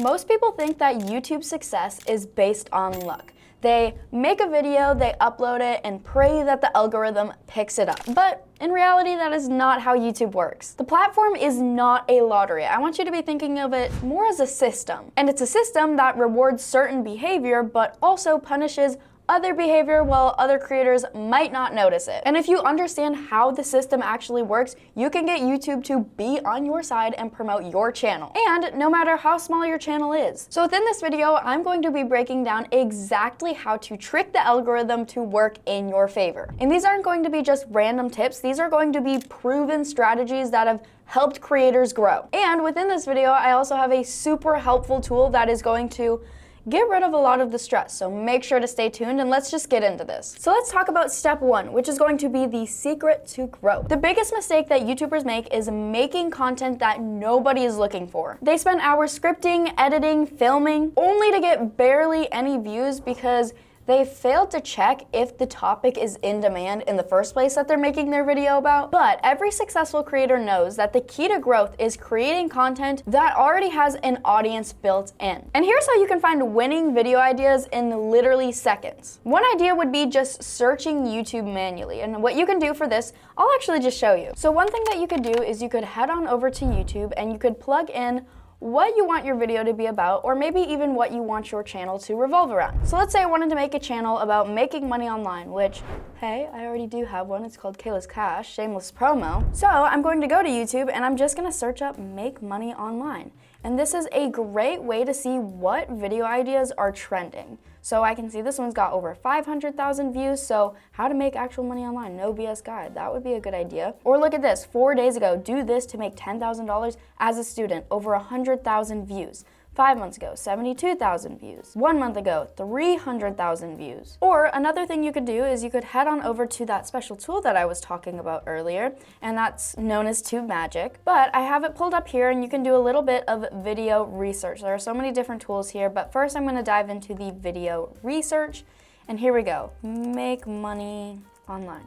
Most people think that YouTube success is based on luck. They make a video, they upload it, and pray that the algorithm picks it up. But in reality, that is not how YouTube works. The platform is not a lottery. I want you to be thinking of it more as a system. And it's a system that rewards certain behavior, but also punishes other behavior while other creators might not notice it. And if you understand how the system actually works, you can get YouTube to be on your side and promote your channel. And no matter how small your channel is. So within this video, I'm going to be breaking down exactly how to trick the algorithm to work in your favor. And these aren't going to be just random tips. These are going to be proven strategies that have helped creators grow. And within this video, I also have a super helpful tool that is going to get rid of a lot of the stress, so make sure to stay tuned and let's just get into this. So let's talk about step one, which is going to be the secret to growth. The biggest mistake that YouTubers make is making content that nobody is looking for. They spend hours scripting, editing, filming, only to get barely any views because they failed to check if the topic is in demand in the first place that they're making their video about. But every successful creator knows that the key to growth is creating content that already has an audience built in. And here's how you can find winning video ideas in literally seconds. One idea would be just searching YouTube manually. And what you can do for this, I'll actually just show you. So one thing that you could do is you could head on over to YouTube and you could plug in what you want your video to be about, or maybe even what you want your channel to revolve around. So let's say I wanted to make a channel about making money online, which, hey, I already do have one. It's called Kaylas Cash, shameless promo. So I'm going to go to YouTube and I'm just gonna search up make money online. And this is a great way to see what video ideas are trending. So I can see this one's got over 500,000 views, so how to make actual money online, no BS guide, that would be a good idea. Or look at this, 4 days ago, do this to make $10,000 as a student, over 100,000 views. 5 months ago, 72,000 views. 1 month ago, 300,000 views. Or another thing you could do is you could head on over to that special tool that I was talking about earlier, and that's known as TubeMagic. But I have it pulled up here and you can do a little bit of video research. There are so many different tools here, but first I'm gonna dive into the video research. And here we go, make money online.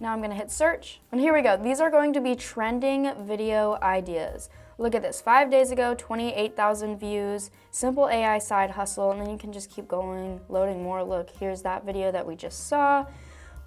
Now I'm gonna hit search, and here we go. These are going to be trending video ideas. Look at this, 5 days ago, 28,000 views, simple AI side hustle, and then you can just keep going, loading more. Look, here's that video that we just saw.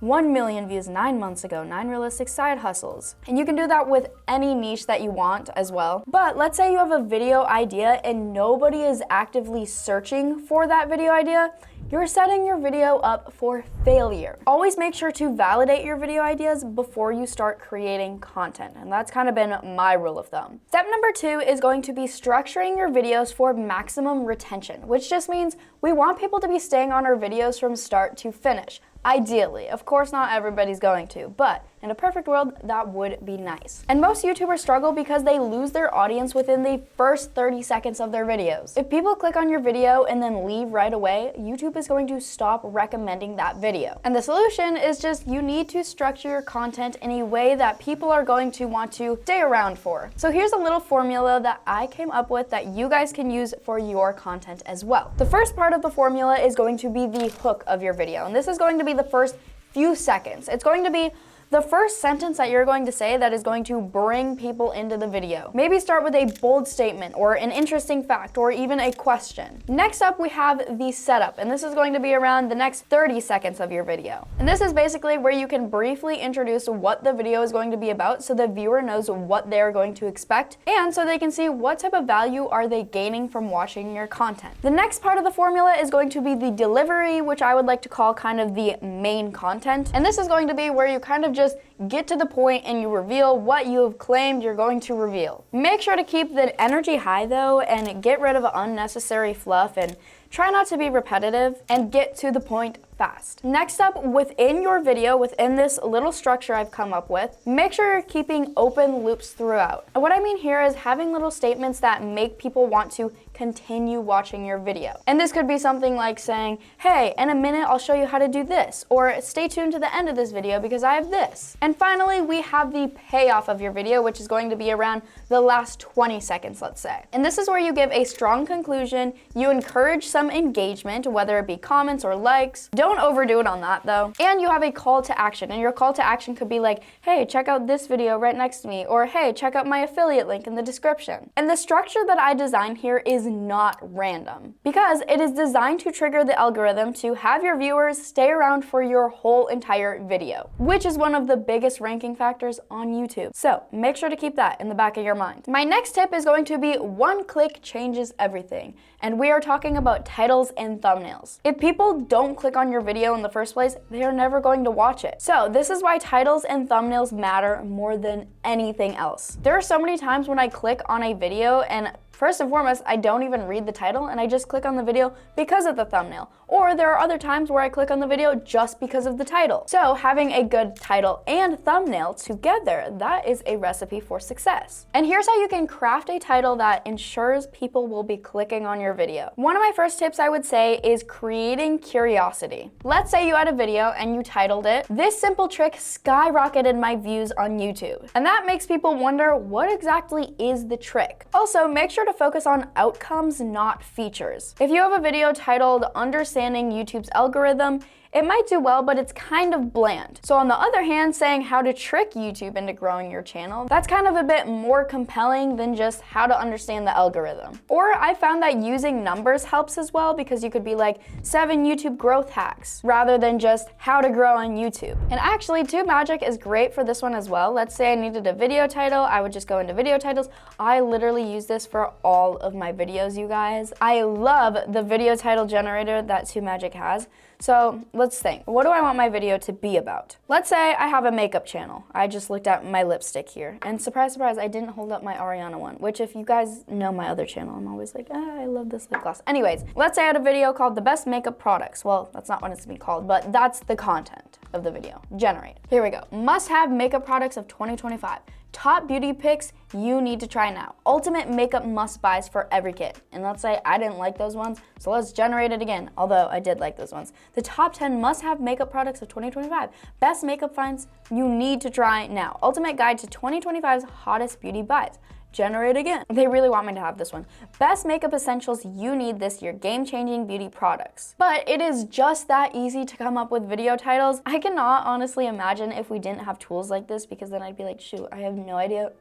1 million views 9 months ago, 9 realistic side hustles. And you can do that with any niche that you want as well. But let's say you have a video idea and nobody is actively searching for that video idea, you're setting your video up for failure. Always make sure to validate your video ideas before you start creating content. And that's kind of been my rule of thumb. Step number 2 is going to be structuring your videos for maximum retention, which just means we want people to be staying on our videos from start to finish. Ideally. Of course, not everybody's going to, but in a perfect world, that would be nice. And most YouTubers struggle because they lose their audience within the first 30 seconds of their videos. If people click on your video and then leave right away, YouTube is going to stop recommending that video. And the solution is just you need to structure your content in a way that people are going to want to stay around for. So here's a little formula that I came up with that you guys can use for your content as well. The first part of the formula is going to be the hook of your video, and this is going to be the first few seconds. It's going to be the first sentence that you're going to say that is going to bring people into the video. Maybe start with a bold statement or an interesting fact or even a question. Next up, we have the setup, and this is going to be around the next 30 seconds of your video. And this is basically where you can briefly introduce what the video is going to be about so the viewer knows what they're going to expect and so they can see what type of value are they gaining from watching your content. The next part of the formula is going to be the delivery, which I would like to call kind of the main content. And this is going to be where you kind of just get to the point and you reveal what you have claimed you're going to reveal. Make sure to keep the energy high though and get rid of unnecessary fluff and try not to be repetitive and get to the point fast. Next up, within your video, within this little structure I've come up with, make sure you're keeping open loops throughout. And what I mean here is having little statements that make people want to continue watching your video. And this could be something like saying, hey, in a minute I'll show you how to do this, or stay tuned to the end of this video because I have this. And finally, we have the payoff of your video, which is going to be around the last 20 seconds, let's say. And this is where you give a strong conclusion, you encourage some some engagement, whether it be comments or likes. Don't overdo it on that though. And you have a call to action, and your call to action could be like, hey, check out this video right next to me, or hey, check out my affiliate link in the description. And the structure that I designed here is not random, because it is designed to trigger the algorithm to have your viewers stay around for your whole entire video, which is one of the biggest ranking factors on YouTube. So make sure to keep that in the back of your mind. My next tip is going to be one click changes everything. And we are talking about titles and thumbnails. If people don't click on your video in the first place, they are never going to watch it. So this is why titles and thumbnails matter more than anything else. There are so many times when I click on a video and first and foremost, I don't even read the title and I just click on the video because of the thumbnail. Or there are other times where I click on the video just because of the title. So having a good title and thumbnail together, that is a recipe for success. And here's how you can craft a title that ensures people will be clicking on your video. One of my first tips I would say is creating curiosity. Let's say you had a video and you titled it, "This simple trick skyrocketed my views on YouTube." And that makes people wonder, what exactly is the trick? Also, make sure to focus on outcomes, not features. If you have a video titled "Understanding YouTube's Algorithm," it might do well, but it's kind of bland. So on the other hand, saying how to trick YouTube into growing your channel, that's kind of a bit more compelling than just how to understand the algorithm. Or I found that using numbers helps as well, because you could be like 7 YouTube growth hacks rather than just how to grow on YouTube. And actually, TubeMagic is great for this one as well. Let's say I needed a video title, I would just go into video titles. I literally use this for all of my videos, you guys. I love the video title generator that TubeMagic has. So let's think, what do I want my video to be about? Let's say I have a makeup channel. I just looked at my lipstick here, and surprise, surprise, I didn't hold up my Ariana one, which if you guys know my other channel, I'm always like, I love this lip gloss. Anyways, let's say I had a video called "The Best Makeup Products." Well, that's not what it's been called, but that's the content of the video. Generate. Here we go. Must-have makeup products of 2025. Top beauty picks you need to try now. Ultimate makeup must-buys for every kid. And let's say I didn't like those ones, so let's generate it again, although I did like those ones. The top 10 must-have makeup products of 2025. Best makeup finds you need to try now. Ultimate guide to 2025's hottest beauty buys. Generate again. They really want me to have this one. Best makeup essentials you need this year. Game-changing beauty products. But it is just that easy to come up with video titles. I cannot honestly imagine if we didn't have tools like this, because then I'd be like, shoot, I have no idea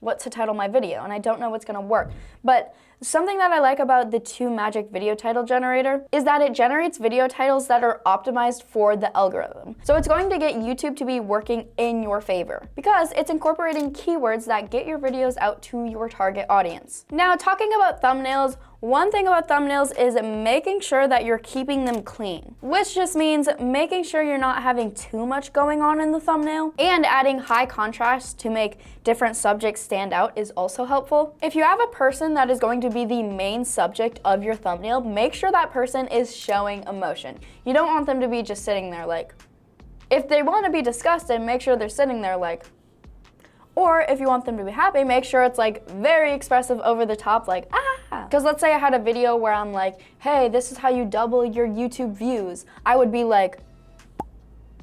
what to title my video and I don't know what's gonna work. But something that I like about the TubeMagic video title generator is that it generates video titles that are optimized for the algorithm. So it's going to get YouTube to be working in your favor, because it's incorporating keywords that get your videos out to your target audience. Now, talking about thumbnails, one thing about thumbnails is making sure that you're keeping them clean, which just means making sure you're not having too much going on in the thumbnail, and adding high contrast to make different subjects stand out is also helpful. If you have a person that is going to be the main subject of your thumbnail, make sure that person is showing emotion. You don't want them to be just sitting there like, if they want to be disgusted, make sure they're sitting there like, or if you want them to be happy, make sure it's like very expressive, over the top, like, ah. Because let's say I had a video where I'm like, hey, this is how you double your YouTube views. I would be like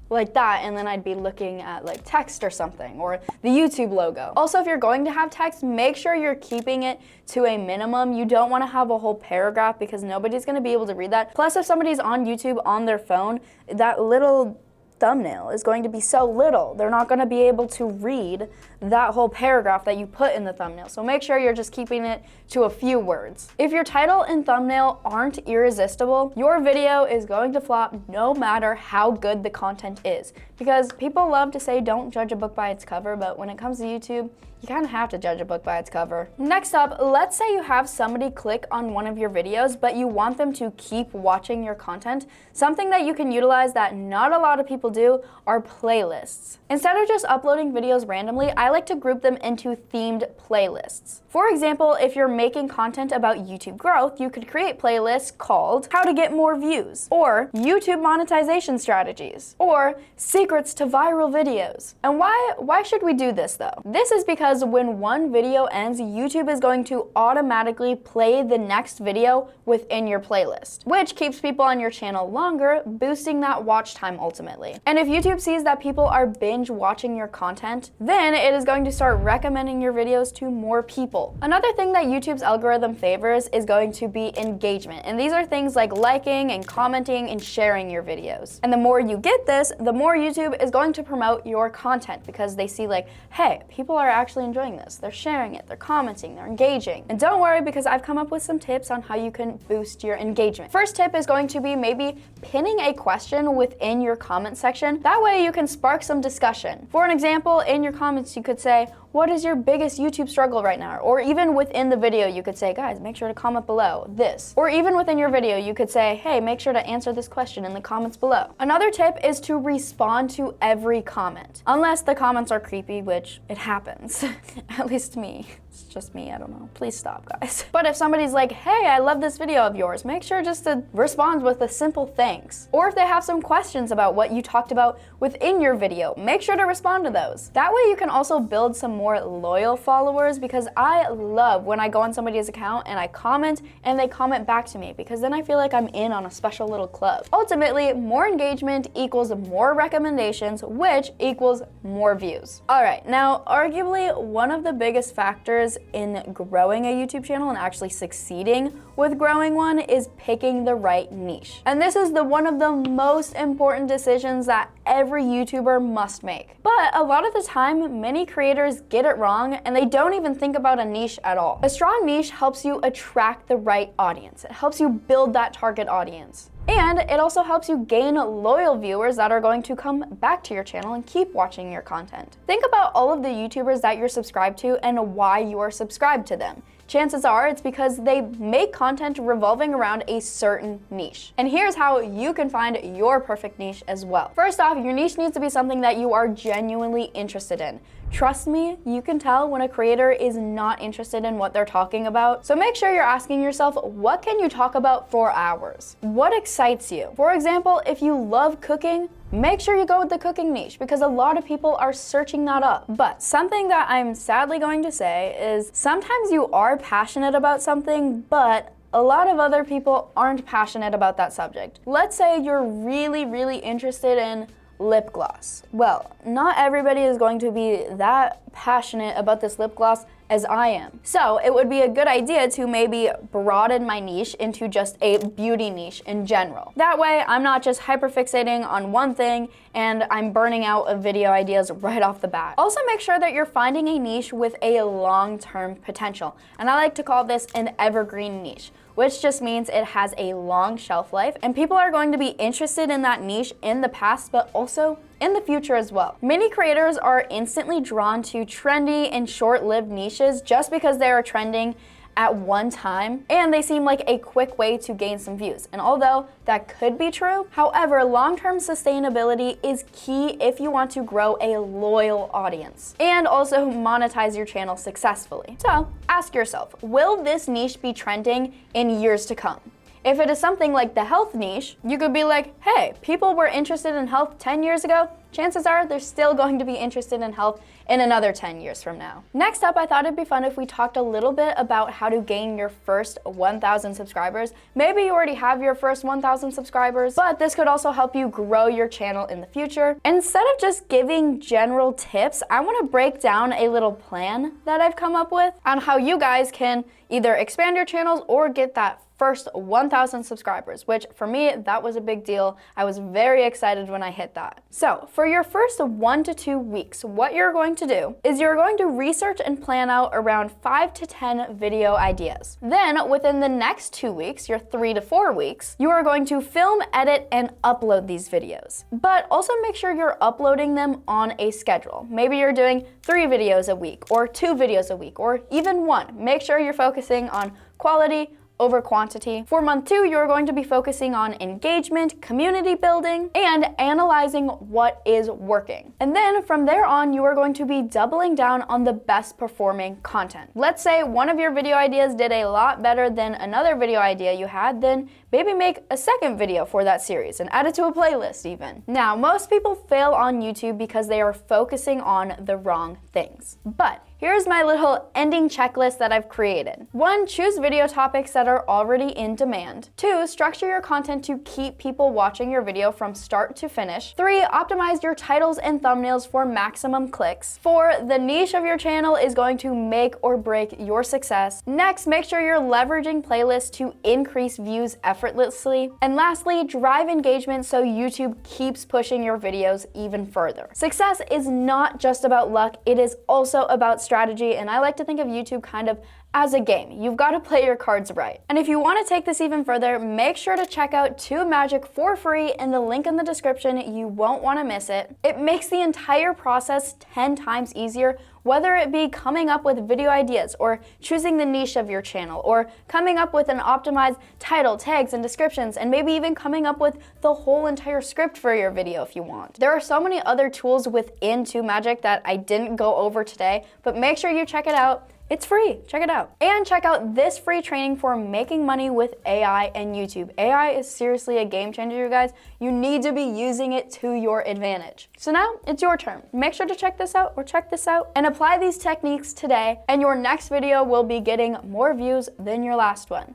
that, and then I'd be looking at like text or something, or the YouTube logo. Also, if you're going to have text, make sure you're keeping it to a minimum. You don't want to have a whole paragraph, because nobody's going to be able to read that. Plus, if somebody's on YouTube on their phone, that little thumbnail is going to be so little, they're not going to be able to read that whole paragraph that you put in the thumbnail. So make sure you're just keeping it to a few words. If your title and thumbnail aren't irresistible, your video is going to flop no matter how good the content is, because people love to say don't judge a book by its cover, but when it comes to YouTube, you kind of have to judge a book by its cover. Next up, let's say you have somebody click on one of your videos, but you want them to keep watching your content. Something that you can utilize that not a lot of people do are playlists. Instead of just uploading videos randomly, I like to group them into themed playlists. For example, if you're making content about YouTube growth, you could create playlists called How to Get More Views, or YouTube Monetization Strategies, or Secrets to Viral Videos. And why should we do this though? This is because because when one video ends, YouTube is going to automatically play the next video within your playlist, which keeps people on your channel longer, boosting that watch time ultimately. And if YouTube sees that people are binge watching your content, then it is going to start recommending your videos to more people. Another thing that YouTube's algorithm favors is going to be engagement. And these are things like liking and commenting and sharing your videos. And the more you get this, the more YouTube is going to promote your content because they see like, hey, people are actually enjoying this. They're sharing it, they're commenting, they're engaging. And don't worry, because I've come up with some tips on how you can boost your engagement. First tip is going to be maybe pinning a question within your comment section. That way you can spark some discussion. For an example, in your comments, you could say, what is your biggest YouTube struggle right now? Or even within the video, you could say, guys, make sure to comment below this. Or even within your video, you could say, hey, make sure to answer this question in the comments below. Another tip is to respond to every comment. Unless the comments are creepy, which it happens. At least me. It's just me, I don't know. Please stop, guys. But if somebody's like, hey, I love this video of yours, make sure just to respond with a simple thanks. Or if they have some questions about what you talked about within your video, make sure to respond to those. That way you can also build some more loyal followers, because I love when I go on somebody's account and I comment and they comment back to me, because then I feel like I'm in on a special little club. Ultimately, more engagement equals more recommendations, which equals more views. All right, now arguably one of the biggest factors in growing a YouTube channel and actually succeeding with growing one is picking the right niche. And this is one of the most important decisions that every YouTuber must make. But a lot of the time, many creators get it wrong and they don't even think about a niche at all. A strong niche helps you attract the right audience. It helps you build that target audience. And it also helps you gain loyal viewers that are going to come back to your channel and keep watching your content. Think about all of the YouTubers that you're subscribed to and why you are subscribed to them. Chances are it's because they make content revolving around a certain niche. And here's how you can find your perfect niche as well. First off, your niche needs to be something that you are genuinely interested in. Trust me, you can tell when a creator is not interested in what they're talking about. So make sure you're asking yourself, what can you talk about for hours? What excites you? For example, if you love cooking, make sure you go with the cooking niche, because a lot of people are searching that up. But something that I'm sadly going to say is sometimes you are passionate about something, but a lot of other people aren't passionate about that subject. Let's say you're really interested in lip gloss. Well, not everybody is going to be that passionate about this lip gloss as I am. So it would be a good idea to maybe broaden my niche into just a beauty niche in general. That way, I'm not just hyperfixating on one thing and I'm burning out of video ideas right off the bat. Also, make sure that you're finding a niche with a long-term potential. And I like to call this an evergreen niche, which just means it has a long shelf life and people are going to be interested in that niche in the past, but also in the future as well. Many creators are instantly drawn to trendy and short-lived niches just because they are trending at one time and they seem like a quick way to gain some views. And although that could be true, however, long-term sustainability is key if you want to grow a loyal audience and also monetize your channel successfully. So ask yourself, will this niche be trending in years to come? If it is something like the health niche, you could be like, hey, people were interested in health 10 years ago. Chances are they're still going to be interested in health in another 10 years from now. Next up, I thought it'd be fun if we talked a little bit about how to gain your first 1,000 subscribers. Maybe you already have your first 1,000 subscribers, but this could also help you grow your channel in the future. Instead of just giving general tips, I want to break down a little plan that I've come up with on how you guys can either expand your channels or get that first 1,000 subscribers, which for me, that was a big deal. I was very excited when I hit that. So for your first 1 to 2 weeks, what you're going to do is you're going to research and plan out around 5 to 10 video ideas. Then within the next 2 weeks, your 3 to 4 weeks, you are going to film, edit, and upload these videos. But also make sure you're uploading them on a schedule. Maybe you're doing 3 videos a week or 2 videos a week or even 1. Make sure you're focusing on quality over quantity. For month 2, you're going to be focusing on engagement, community building, and analyzing what is working. And then from there on, you are going to be doubling down on the best performing content. Let's say one of your video ideas did a lot better than another video idea you had, then maybe make a second video for that series and add it to a playlist even. Now, most people fail on YouTube because they are focusing on the wrong things. But Here's my little ending checklist that I've created. 1, choose video topics that are already in demand. 2, structure your content to keep people watching your video from start to finish. 3, optimize your titles and thumbnails for maximum clicks. 4, the niche of your channel is going to make or break your success. Next, make sure you're leveraging playlists to increase views effortlessly. And lastly, drive engagement so YouTube keeps pushing your videos even further. Success is not just about luck, it is also about strategy, and I like to think of YouTube kind of as a game. You've got to play your cards right. And if you want to take this even further, make sure to check out TubeMagic for free in the link in the description. You won't want to miss it. It makes the entire process 10 times easier, whether it be coming up with video ideas or choosing the niche of your channel or coming up with an optimized title, tags, and descriptions, and maybe even coming up with the whole entire script for your video if you want. There are so many other tools within TubeMagic that I didn't go over today, but make sure you check it out. It's free, check it out. And check out this free training for making money with AI and YouTube. AI is seriously a game changer, you guys. You need to be using it to your advantage. So now it's your turn. Make sure to check this out and apply these techniques today, and your next video will be getting more views than your last one.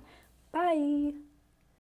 Bye.